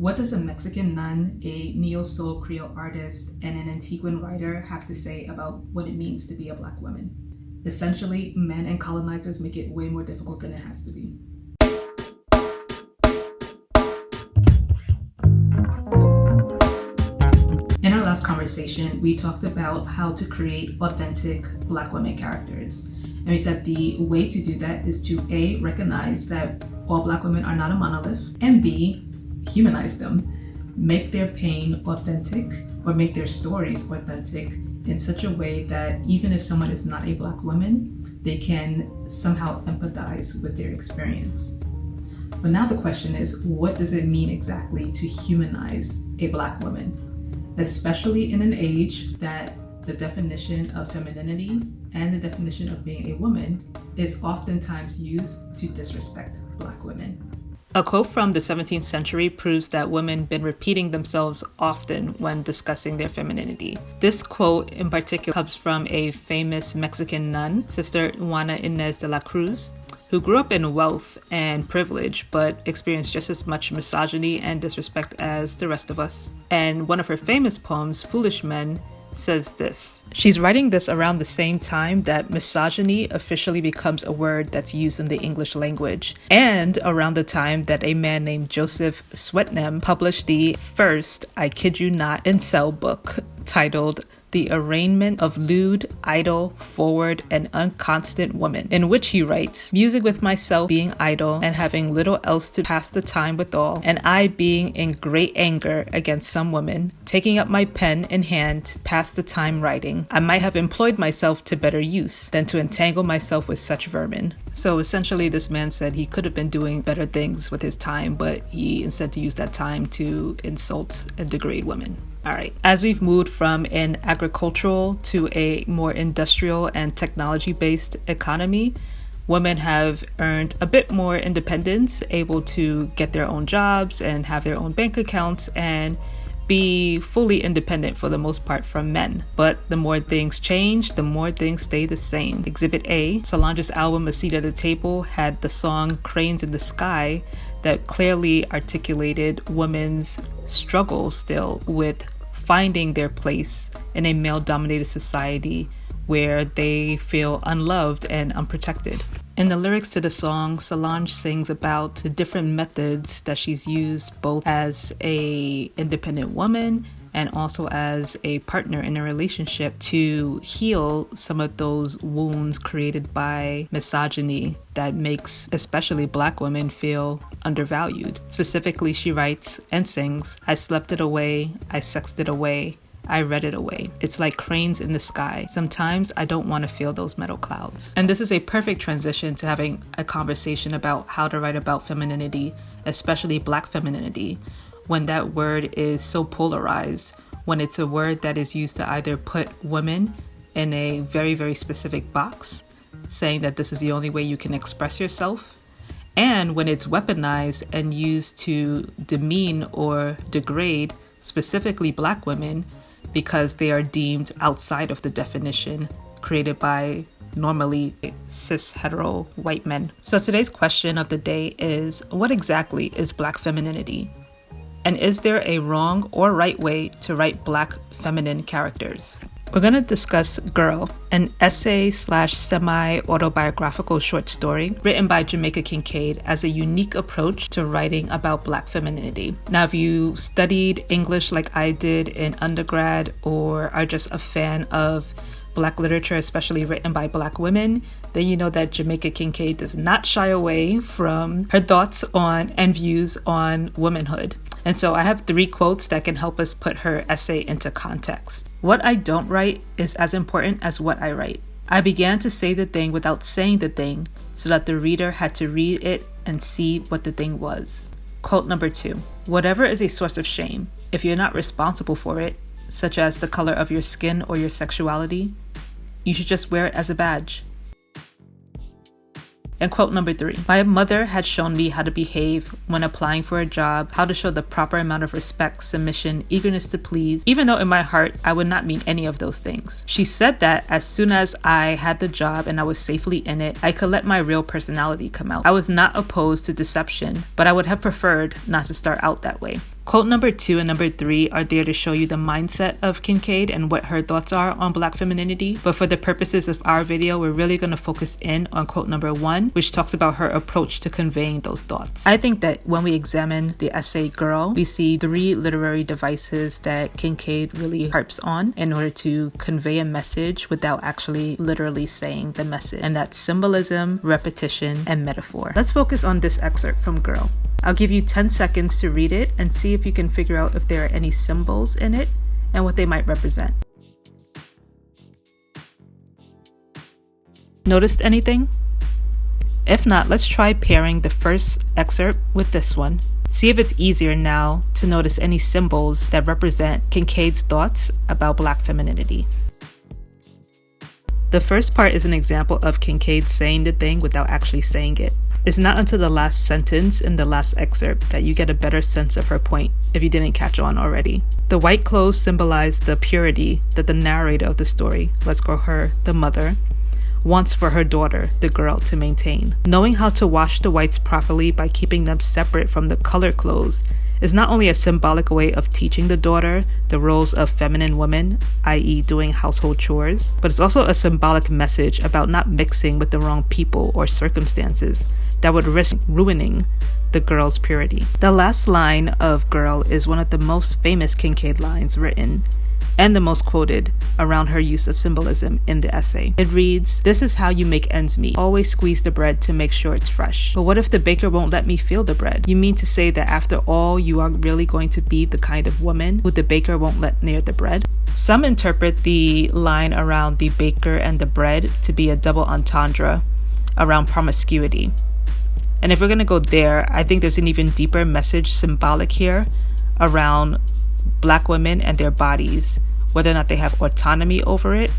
What does a Mexican nun, a neo-soul Creole artist, and an Antiguan writer have to say about what it means to be a Black woman? Essentially, men and colonizers make it way more difficult than it has to be. In our last conversation, we talked about how to create authentic Black women characters. And we said the way to do that is to A, recognize that all Black women are not a monolith, and B, humanize them, make their pain authentic or make their stories authentic in such a way that even if someone is not a Black woman, they can somehow empathize with their experience. But now the question is, what does it mean exactly to humanize a Black woman? Especially in an age that the definition of femininity and the definition of being a woman is oftentimes used to disrespect Black women. A quote from the 17th century proves that women been repeating themselves often when discussing their femininity. This quote in particular comes from a famous Mexican nun, Sister Juana Inés de la Cruz, who grew up in wealth and privilege, but experienced just as much misogyny and disrespect as the rest of us. And one of her famous poems, Foolish Men, says this. She's writing this around the same time that misogyny officially becomes a word that's used in the English language, and around the time that a man named Joseph Swetnam published the first, I kid you not, incel book titled The Arraignment of Lewd, Idle, Forward, and Unconstant Woman, in which he writes, musing with myself being idle and having little else to pass the time withal, and I being in great anger against some women, taking up my pen in hand to pass the time writing, I might have employed myself to better use than to entangle myself with such vermin. So essentially this man said he could have been doing better things with his time, but he instead to use that time to insult and degrade women. All right, as we've moved from an agricultural to a more industrial and technology-based economy, women have earned a bit more independence, able to get their own jobs and have their own bank accounts and be fully independent for the most part from men. But the more things change, the more things stay the same. Exhibit A, Solange's album A Seat at the Table, had the song Cranes in the Sky that clearly articulated women's struggle still with finding their place in a male-dominated society where they feel unloved and unprotected. In the lyrics to the song, Solange sings about the different methods that she's used both as a independent woman and also as a partner in a relationship to heal some of those wounds created by misogyny that makes especially Black women feel undervalued. Specifically, she writes and sings, I slept it away, I sexed it away, I read it away. It's like cranes in the sky. Sometimes I don't want to feel those metal clouds. And this is a perfect transition to having a conversation about how to write about femininity, especially Black femininity, when that word is so polarized, when it's a word that is used to either put women in a very, very specific box, saying that this is the only way you can express yourself, and when it's weaponized and used to demean or degrade specifically Black women because they are deemed outside of the definition created by normally cis hetero white men. So today's question of the day is, what exactly is Black femininity? And is there a wrong or right way to write Black feminine characters? We're going to discuss Girl, an essay/semi-autobiographical short story written by Jamaica Kincaid as a unique approach to writing about Black femininity. Now, if you studied English like I did in undergrad or are just a fan of Black literature, especially written by Black women, then you know that Jamaica Kincaid does not shy away from her thoughts on and views on womanhood. And so I have 3 quotes that can help us put her essay into context. What I don't write is as important as what I write. I began to say the thing without saying the thing so that the reader had to read it and see what the thing was. Quote number 2, whatever is a source of shame, if you're not responsible for it, such as the color of your skin or your sexuality, you should just wear it as a badge. And quote number 3, my mother had shown me how to behave when applying for a job, how to show the proper amount of respect, submission, eagerness to please, even though in my heart I would not mean any of those things. She said that as soon as I had the job and I was safely in it, I could let my real personality come out. I was not opposed to deception, but I would have preferred not to start out that way. Quote number 2 and number 3 are there to show you the mindset of Kincaid and what her thoughts are on Black femininity. But for the purposes of our video, we're really going to focus in on quote number 1, which talks about her approach to conveying those thoughts. I think that when we examine the essay Girl, we see 3 literary devices that Kincaid really harps on in order to convey a message without actually literally saying the message. And that's symbolism, repetition, and metaphor. Let's focus on this excerpt from Girl. I'll give you 10 seconds to read it and see if you can figure out if there are any symbols in it and what they might represent. Noticed anything? If not, let's try pairing the first excerpt with this one. See if it's easier now to notice any symbols that represent Kincaid's thoughts about Black femininity. The first part is an example of Kincaid saying the thing without actually saying it. It's not until the last sentence in the last excerpt that you get a better sense of her point if you didn't catch on already. The white clothes symbolize the purity that the narrator of the story, let's call her the mother, wants for her daughter, the girl, to maintain. Knowing how to wash the whites properly by keeping them separate from the colored clothes is not only a symbolic way of teaching the daughter the roles of feminine women, i.e. doing household chores, but it's also a symbolic message about not mixing with the wrong people or circumstances that would risk ruining the girl's purity. The last line of Girl is one of the most famous Kincaid lines written and the most quoted around her use of symbolism in the essay. It reads, "This is how you make ends meet. Always squeeze the bread to make sure it's fresh. But what if the baker won't let me feel the bread? You mean to say that after all, you are really going to be the kind of woman who the baker won't let near the bread?" Some interpret the line around the baker and the bread to be a double entendre around promiscuity. And if we're going to go there, I think there's an even deeper message symbolic here around Black women and their bodies, whether or not they have autonomy over it,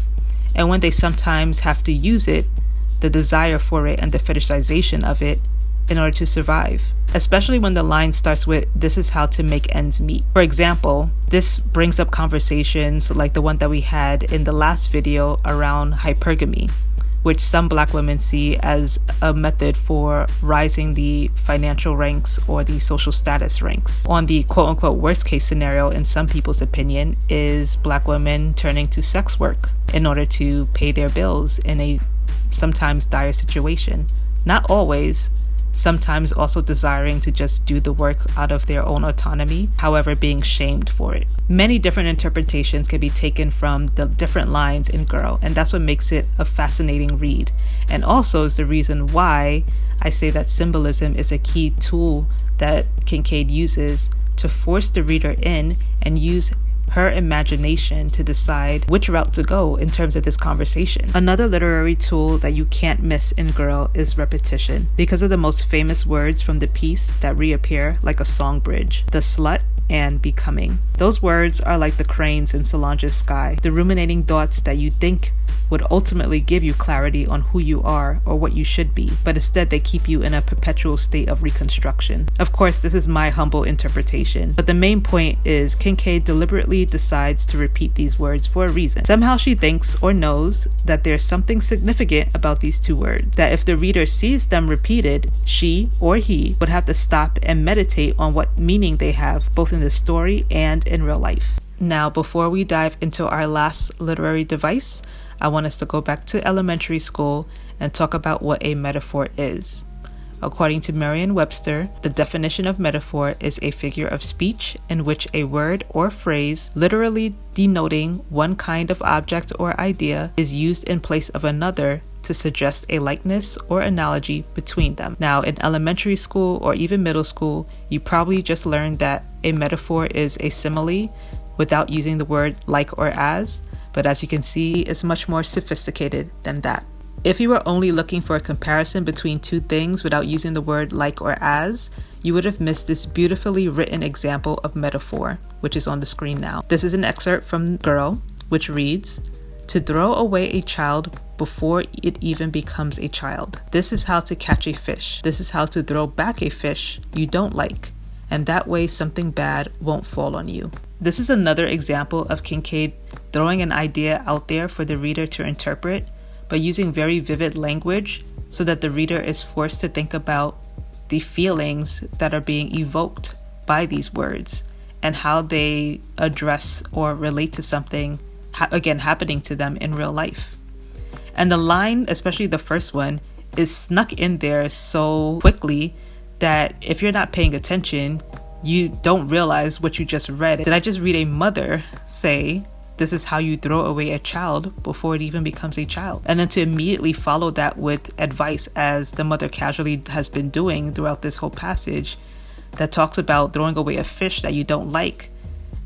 and when they sometimes have to use it, the desire for it and the fetishization of it in order to survive. Especially when the line starts with, "This is how to make ends meet." For example, this brings up conversations like the one that we had in the last video around hypergamy, which some Black women see as a method for rising the financial ranks or the social status ranks. On the quote-unquote worst case scenario, in some people's opinion, is Black women turning to sex work in order to pay their bills in a sometimes dire situation. Not always, sometimes also desiring to just do the work out of their own autonomy, however being shamed for it. Many different interpretations can be taken from the different lines in Girl, and that's what makes it a fascinating read, and also is the reason why I say that symbolism is a key tool that Kincaid uses to force the reader in and use her imagination to decide which route to go in terms of this conversation. Another literary tool that you can't miss in Girl is repetition, because of the most famous words from the piece that reappear like a song bridge: the slut and becoming. Those words are like the cranes in Solange's sky, the ruminating thoughts that you think would ultimately give you clarity on who you are or what you should be, but instead they keep you in a perpetual state of reconstruction. Of course, this is my humble interpretation, but the main point is Kincaid deliberately decides to repeat these words for a reason. Somehow she thinks or knows that there's something significant about these two words, that if the reader sees them repeated, she or he would have to stop and meditate on what meaning they have, both in the story and in real life. Now, before we dive into our last literary device, I want us to go back to elementary school and talk about what a metaphor is. According to Merriam-Webster, the definition of metaphor is a figure of speech in which a word or phrase, literally denoting one kind of object or idea, is used in place of another to suggest a likeness or analogy between them. Now, in elementary school or even middle school, you probably just learned that a metaphor is a simile without using the word like or as, but as you can see, it's much more sophisticated than that. If you were only looking for a comparison between two things without using the word like or as, you would have missed this beautifully written example of metaphor, which is on the screen now. This is an excerpt from Girl, which reads, "To throw away a child before it even becomes a child. This is how to catch a fish. This is how to throw back a fish you don't like, and that way something bad won't fall on you." This is another example of Kincaid throwing an idea out there for the reader to interpret, but using very vivid language so that the reader is forced to think about the feelings that are being evoked by these words and how they address or relate to something, again, happening to them in real life. And the line, especially the first one, is snuck in there so quickly that if you're not paying attention, you don't realize what you just read. Did I just read a mother say, this is how you throw away a child before it even becomes a child? And then to immediately follow that with advice, as the mother casually has been doing throughout this whole passage, that talks about throwing away a fish that you don't like,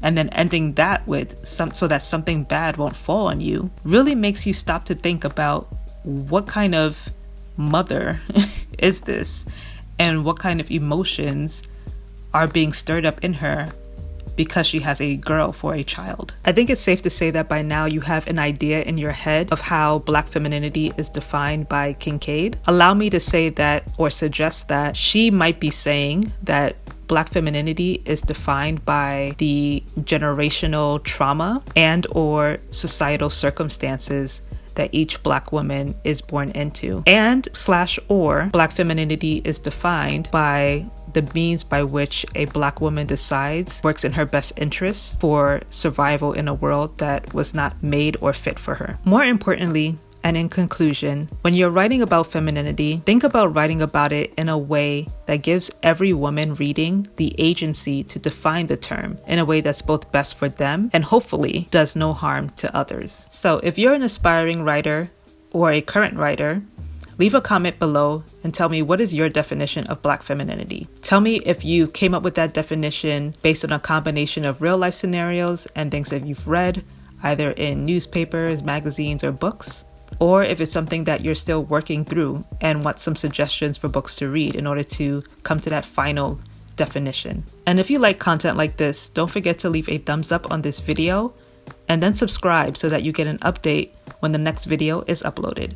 and then ending that with so that something bad won't fall on you, really makes you stop to think about what kind of mother is this, and what kind of emotions are being stirred up in her because she has a girl for a child. I think it's safe to say that by now you have an idea in your head of how Black femininity is defined by Kincaid. Allow me to say that, or suggest that, she might be saying that Black femininity is defined by the generational trauma and or societal circumstances that each Black woman is born into, and/or Black femininity is defined by the means by which a Black woman decides works in her best interests for survival in a world that was not made or fit for her. More importantly, and in conclusion, when you're writing about femininity, think about writing about it in a way that gives every woman reading the agency to define the term in a way that's both best for them and hopefully does no harm to others. So if you're an aspiring writer or a current writer, leave a comment below and tell me, what is your definition of Black femininity? Tell me if you came up with that definition based on a combination of real life scenarios and things that you've read, either in newspapers, magazines, or books, or if it's something that you're still working through and want some suggestions for books to read in order to come to that final definition. And if you like content like this, don't forget to leave a thumbs up on this video and then subscribe so that you get an update when the next video is uploaded.